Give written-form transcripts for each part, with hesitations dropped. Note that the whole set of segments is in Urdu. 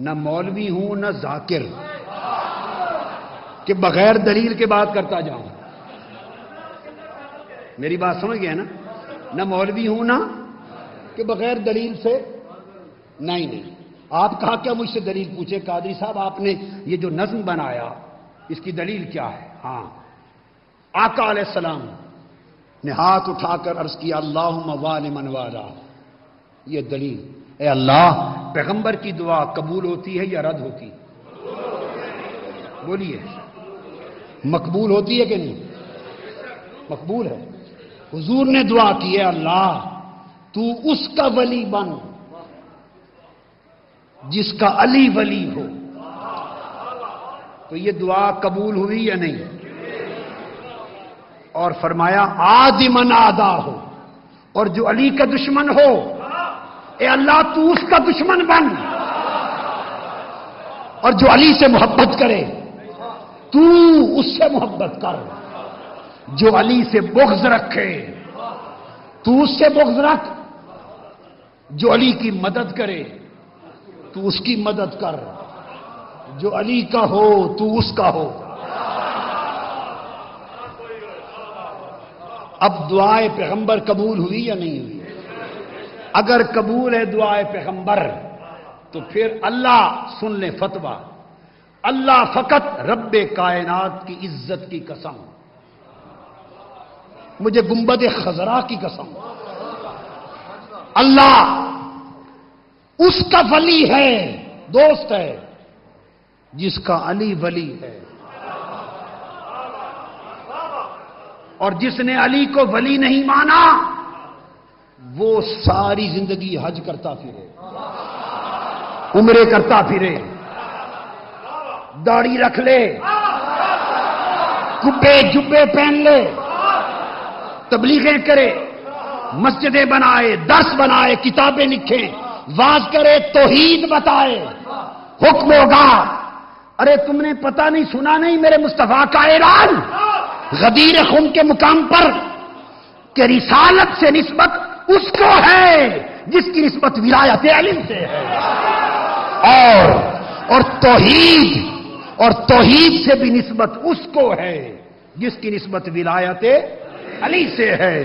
نہ مولوی ہوں نہ ذاکر کہ بغیر دلیل کے بات کرتا جاؤں. میری بات سمجھ گئے نا؟ نہ مولوی ہوں نہ کہ بغیر دلیل سے نہیں. آپ کہا کیا مجھ سے دلیل پوچھے؟ قادری صاحب آپ نے یہ جو نظم بنایا اس کی دلیل کیا ہے؟ ہاں، آقا علیہ السلام نے ہاتھ اٹھا کر عرض کیا اللہم والی من والا. یہ دلیل. اے اللہ، پیغمبر کی دعا قبول ہوتی ہے یا رد ہوتی؟ بولیے، مقبول ہوتی ہے کہ نہیں؟ مقبول ہے. حضور نے دعا کی ہے اللہ تو اس کا ولی بن جس کا علی ولی ہو. تو یہ دعا قبول ہوئی یا نہیں؟ اور فرمایا آدی من آدا ہو، اور جو علی کا دشمن ہو اے اللہ تو اس کا دشمن بن، اور جو علی سے محبت کرے تو اس سے محبت کر، جو علی سے بغض رکھے تو اس سے بغض رکھ، جو علی کی مدد کرے تو اس کی مدد کر، جو علی کا ہو تو اس کا ہو. اب دعائے پیغمبر قبول ہوئی یا نہیں ہوئی؟ اگر قبول ہے دعائے پیغمبر تو پھر اللہ سن لیں فتویٰ، اللہ فقط رب کائنات کی عزت کی قسم، مجھے گنبد خضرا کی قسم، اللہ اس کا ولی ہے، دوست ہے جس کا علی ولی ہے. اور جس نے علی کو ولی نہیں مانا وہ ساری زندگی حج کرتا پھرے، عمرے کرتا پھرے، داڑھی رکھ لے، کبے جبے پہن لے، تبلیغیں کرے، مسجدیں بنائے، درس بنائے، کتابیں لکھیں، واز کرے، توحید بتائے، حکم ہوگا. ارے تم نے پتہ نہیں سنا نہیں میرے مصطفیٰ کا اعلان غدیر خم کے مقام پر کہ رسالت سے نسبت اس کو ہے جس کی نسبت ولایت علم سے ہے، اور توحید سے بھی نسبت اس کو ہے جس کی نسبت ولایت علی سے ہے.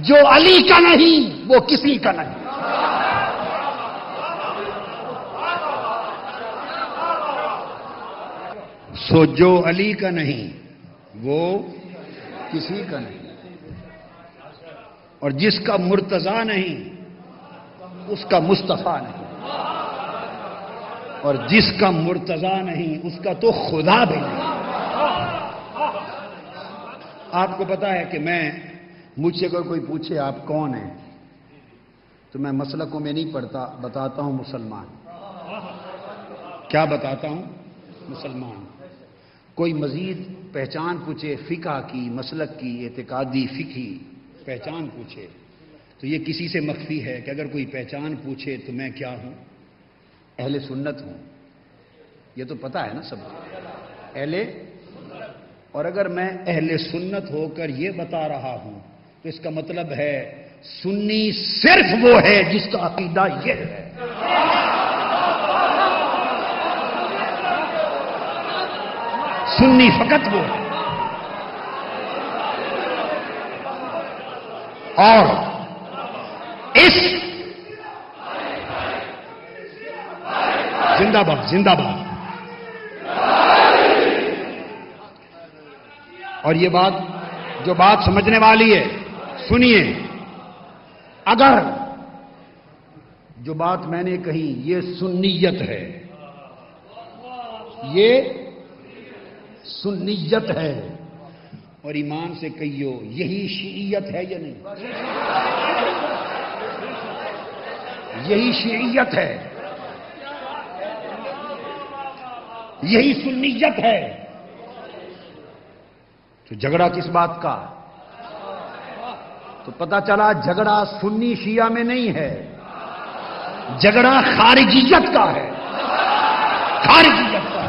جو علی کا نہیں وہ کسی کا نہیں. سو جو علی کا نہیں وہ کسی کا نہیں، اور جس کا مرتضی نہیں اس کا مصطفیٰ نہیں، اور جس کا مرتضی نہیں اس کا تو خدا بھی نہیں. آپ کو پتا ہے کہ مجھ سے اگر کوئی پوچھے آپ کون ہیں تو میں مسلکوں میں نہیں پڑھتا، بتاتا ہوں مسلمان. کیا بتاتا ہوں؟ مسلمان. کوئی مزید پہچان پوچھے فقہ کی، مسلک کی، اعتقادی فقہی پہچان پوچھے تو یہ کسی سے مخفی ہے کہ اگر کوئی پہچان پوچھے تو میں کیا ہوں؟ اہل سنت ہوں. یہ تو پتا ہے نا سب کو، اہل. اور اگر میں اہل سنت ہو کر یہ بتا رہا ہوں تو اس کا مطلب ہے سنی صرف وہ ہے جس کا عقیدہ یہ ہے. سنی فقط وہ ہے. اور اس زندہ باد زندہ باد. اور یہ بات جو بات سمجھنے والی ہے سنیے، اگر جو بات میں نے کہی یہ سنیت ہے، یہ سنیت ہے، اور ایمان سے کہیو یہی شیعیت ہے یا نہیں؟ یہی شیعیت ہے، یہی سنیت ہے. تو جھگڑا کس بات کا؟ تو پتہ چلا جھگڑا سنی شیعہ میں نہیں ہے، جھگڑا خارجیت کا ہے، خارجیت کا.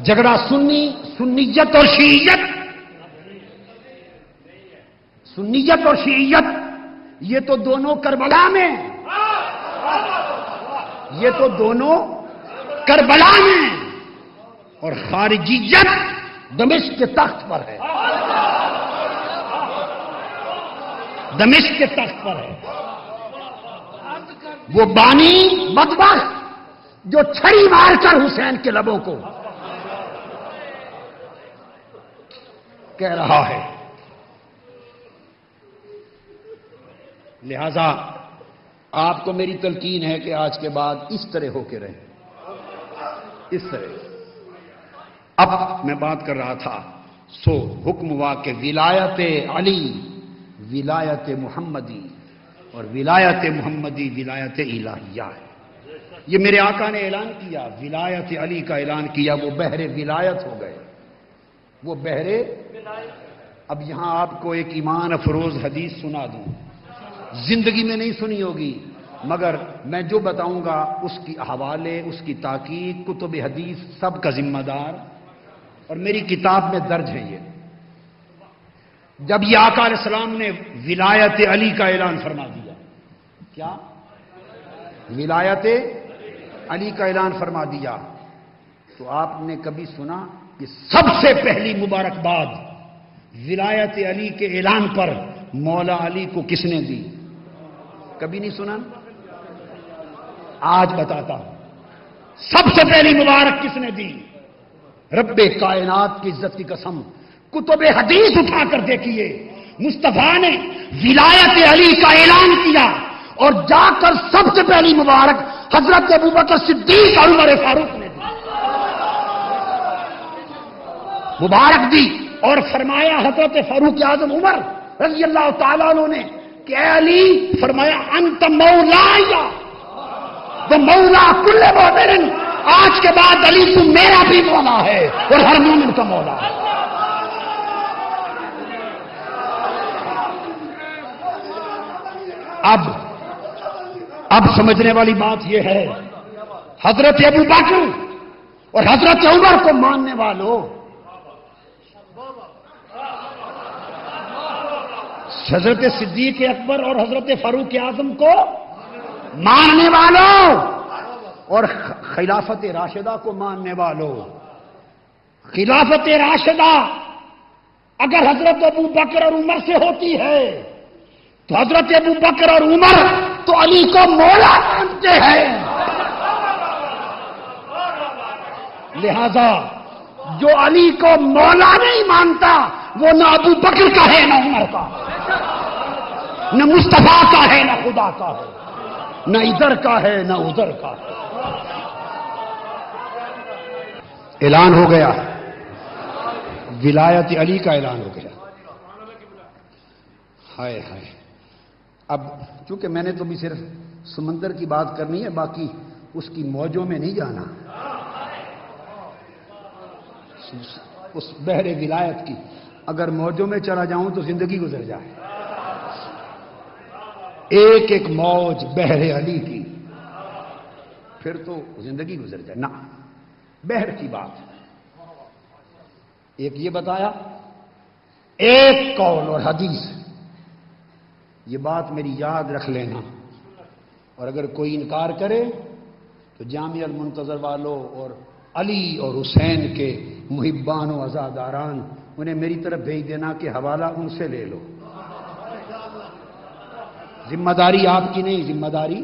جھگڑا سنیت اور شیعیت سنیت اور شیعیت یہ تو دونوں کربلا میں، یہ تو دونوں کربلا میں، اور خارجیت دمشق کے تخت پر ہے، دمشق کے تخت پر ہے۔ وہ بانی بدبخت جو چھری مار کر حسین کے لبوں کو کہہ رہا ہے۔ لہذا آپ کو میری تلقین ہے کہ آج کے بعد اس طرح ہو کے رہیں، اس طرح۔ اب میں بات کر رہا تھا، سو حکم ہوا کہ ولایت علی ولایت محمدی، اور ولایت محمدی ولایت الہیہ ہے۔ یہ میرے آقا نے اعلان کیا، ولایت علی کا اعلان کیا، وہ بحر ولایت ہو گئے، وہ بحر۔ اب یہاں آپ کو ایک ایمان افروز حدیث سنا دوں، زندگی میں نہیں سنی ہوگی، مگر میں جو بتاؤں گا اس کی حوالے، اس کی تحقیق، کتب حدیث سب کا ذمہ دار، اور میری کتاب میں درج ہے یہ۔ جب یہ آقا علیہ السلام نے ولایت علی کا اعلان فرما دیا، کیا ولایت علی کا اعلان فرما دیا، تو آپ نے کبھی سنا کہ سب سے پہلی مبارکباد ولایت علی کے اعلان پر مولا علی کو کس نے دی؟ کبھی نہیں سنا؟ آج بتاتا ہوں، سب سے پہلی مبارک کس نے دی؟ رب کائنات کی عزت کی قسم، کتب حدیث اٹھا کر دیکھیے، مصطفیٰ نے ولایت علی کا اعلان کیا، اور جا کر سب سے پہلی مبارک حضرت ابوبکر صدیق اور عمر فاروق نے دی، مبارک دی، اور فرمایا حضرت فاروق اعظم عمر رضی اللہ تعالیٰ عنہ نے کہ اے علی، فرمایا انت مولایا وہ مولا کل مومن، آج کے بعد علی تم میرا بھی مولا ہے اور ہر مومن کا مولا ہے۔ اب سمجھنے والی بات یہ ہے، حضرت ابو بکر اور حضرت عمر کو ماننے والوں، حضرت صدیق اکبر اور حضرت فاروق اعظم کو ماننے والوں، اور خلافت راشدہ کو ماننے والوں۔ خلافت راشدہ اگر حضرت ابو بکر اور عمر سے ہوتی ہے تو حضرت ابو بکر اور عمر تو علی کو مولا مانتے ہیں، لہذا جو علی کو مولا نہیں مانتا وہ نہ ابو بکر کا ہے، نہ عمر کا، نہ مصطفیٰ کا ہے، نہ خدا کا ہے، نہ ادھر کا ہے نہ ادھر کا ہے۔ اعلان ہو گیا، ولایت علی کا اعلان ہو گیا۔ ہائے ہائے، اب چونکہ میں نے تو بھی صرف سمندر کی بات کرنی ہے، باقی اس کی موجوں میں نہیں جانا، اس بحر ولایت کی اگر موجوں میں چلا جاؤں تو زندگی گزر جائے۔ ایک ایک موج بحر علی کی، پھر تو زندگی گزر جائے۔ نہ، بحر کی بات ایک یہ بتایا، ایک قول اور حدیث، یہ بات میری یاد رکھ لینا، اور اگر کوئی انکار کرے تو جامع المنتظر والوں اور علی اور حسین کے محبان و عزاداران انہیں میری طرف بھیج دینا کہ حوالہ ان سے لے لو۔ ذمہ داری آپ کی نہیں، ذمہ داری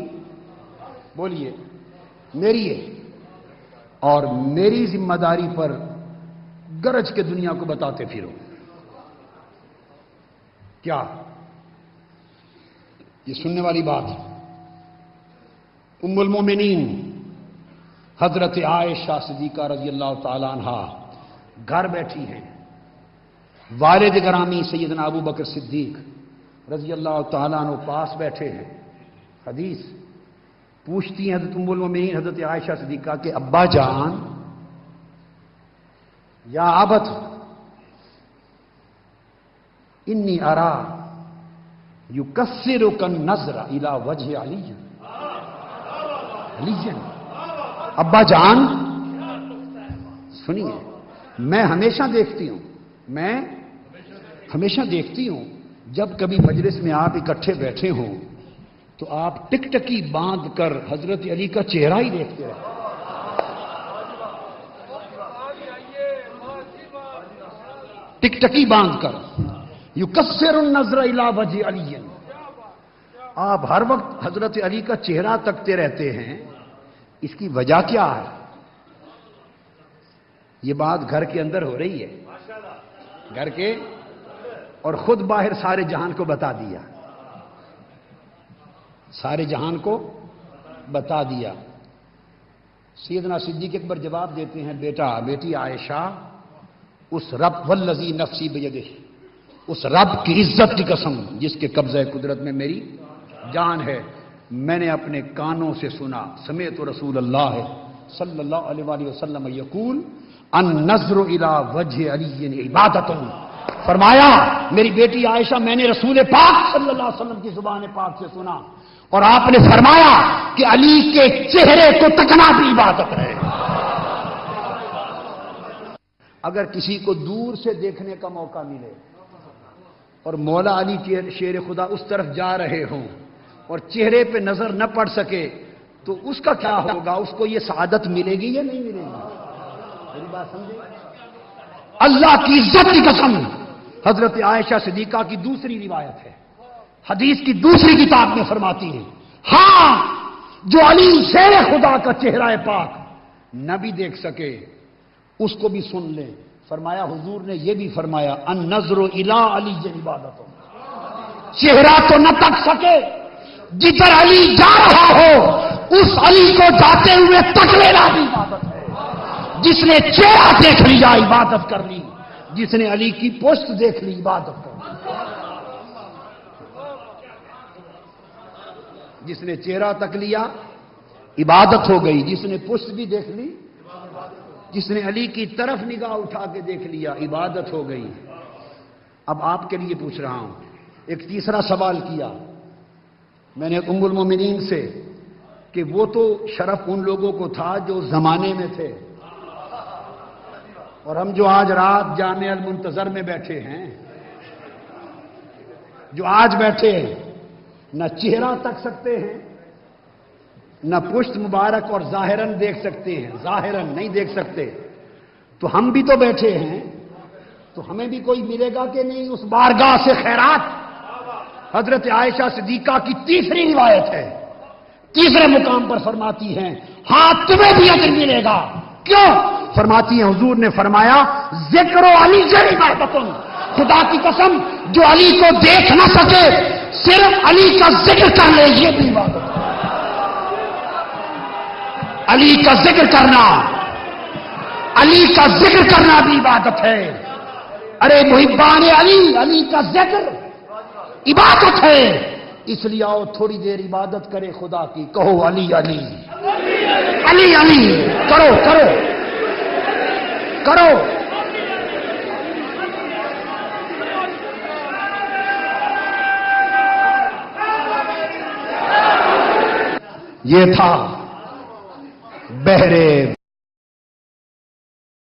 بولیے میری ہے، اور میری ذمہ داری پر گرج کے دنیا کو بتاتے پھرو۔ کیا یہ سننے والی بات؟ ام المومنین حضرت عائشہ صدیقہ رضی اللہ تعالی عنہا گھر بیٹھی ہیں، والد گرامی سیدنا ابو بکر صدیق رضی اللہ تعالیٰ عنہ پاس بیٹھے ہیں۔ حدیث پوچھتی ہیں حضرت ام المومنین حضرت عائشہ صدیقہ کہ ابا جان یا ابت انی ارا یکسرک النظر الی وجہ علی، ابا جان سنیے، میں ہمیشہ دیکھتی ہوں جب کبھی مجلس میں آپ اکٹھے بیٹھے ہوں تو آپ ٹکٹکی باندھ کر حضرت علی کا چہرہ ہی دیکھتے رہے. ٹکٹکی باندھ کر یکسر النظر الی وجہ علی، آپ ہر وقت حضرت علی کا چہرہ تکتے رہتے ہیں. اس کی وجہ کیا ہے؟ یہ بات گھر کے اندر ہو رہی ہے، گھر کے، اور خود باہر سارے جہان کو بتا دیا، سارے جہان کو بتا دیا. سیدنا صدیق اکبر جواب دیتے ہیں، بیٹا بیٹی عائشہ، اس رب والذی نفسی بیدہ، اس رب کی عزت کی قسم جس کے قبضہ قدرت میں میری جان ہے، میں نے اپنے کانوں سے سنا، سمعت رسول اللہ صلی اللہ علیہ وآلہ وسلم یقول النظر الی وجہ علی عبادت، فرمایا میری بیٹی عائشہ میں نے رسول پاک صلی اللہ علیہ وسلم کی زبان پاک سے سنا، اور آپ نے فرمایا کہ علی کے چہرے کو تکنا بھی عبادت ہے. اگر کسی کو دور سے دیکھنے کا موقع ملے اور مولا علی کے شیر خدا اس طرف جا رہے ہوں اور چہرے پہ نظر نہ پڑ سکے تو اس کا کیا ہوگا؟ اس کو یہ سعادت ملے گی یا نہیں ملے گی؟ میری بات سمجھے؟ اللہ کی عزت کی قسم، حضرت عائشہ صدیقہ کی دوسری روایت ہے، حدیث کی دوسری کتاب میں فرماتی ہیں، ہاں جو علی شیر خدا کا چہرہ پاک نہ بھی دیکھ سکے اس کو بھی سن لے. فرمایا حضور نے یہ بھی فرمایا النظر الی علی عبادت، چہرہ تو نہ تک سکے، جدھر علی جا رہا ہو اس علی کو جاتے ہوئے تک لینا بھی عبادت ہے. جس نے چہرہ دیکھ لیا عبادت کر لی، جس نے علی کی پشت دیکھ لی عبادت کر لی. جس نے چہرہ تک لیا عبادت ہو گئی، جس نے پشت بھی دیکھ لی، جس نے علی کی طرف نگاہ اٹھا کے دیکھ لیا عبادت ہو گئی. اب آپ کے لیے پوچھ رہا ہوں، ایک تیسرا سوال کیا میں نے ام المومنین سے کہ وہ تو شرف ان لوگوں کو تھا جو زمانے میں تھے، اور ہم جو آج رات جامع المنتظر میں بیٹھے ہیں، جو آج بیٹھے ہیں، نہ چہرہ تک سکتے ہیں، نہ پشت مبارک اور ظاہراً دیکھ سکتے ہیں، ظاہراً نہیں دیکھ سکتے، تو ہم بھی تو بیٹھے ہیں، تو ہمیں بھی کوئی ملے گا کہ نہیں اس بارگاہ سے خیرات؟ حضرت عائشہ صدیقہ کی تیسری روایت ہے، تیسرے مقام پر فرماتی ہیں ہاں تمہیں بھی اجر ملے گا. کیوں؟ فرماتی ہیں حضور نے فرمایا ذکر علی جل عبادت، خدا کی قسم جو علی کو دیکھ نہ سکے صرف علی کا ذکر کر لے یہ بھی عبادت ہے. علی کا ذکر کرنا، علی کا ذکر کرنا بھی عبادت ہے. ارے محبان علی، علی کا ذکر عبادت ہے. اس لیے آؤ تھوڑی دیر عبادت کرے خدا کی، کہو علی علی علی علی، کرو کرو کرو. یہ تھا بہرے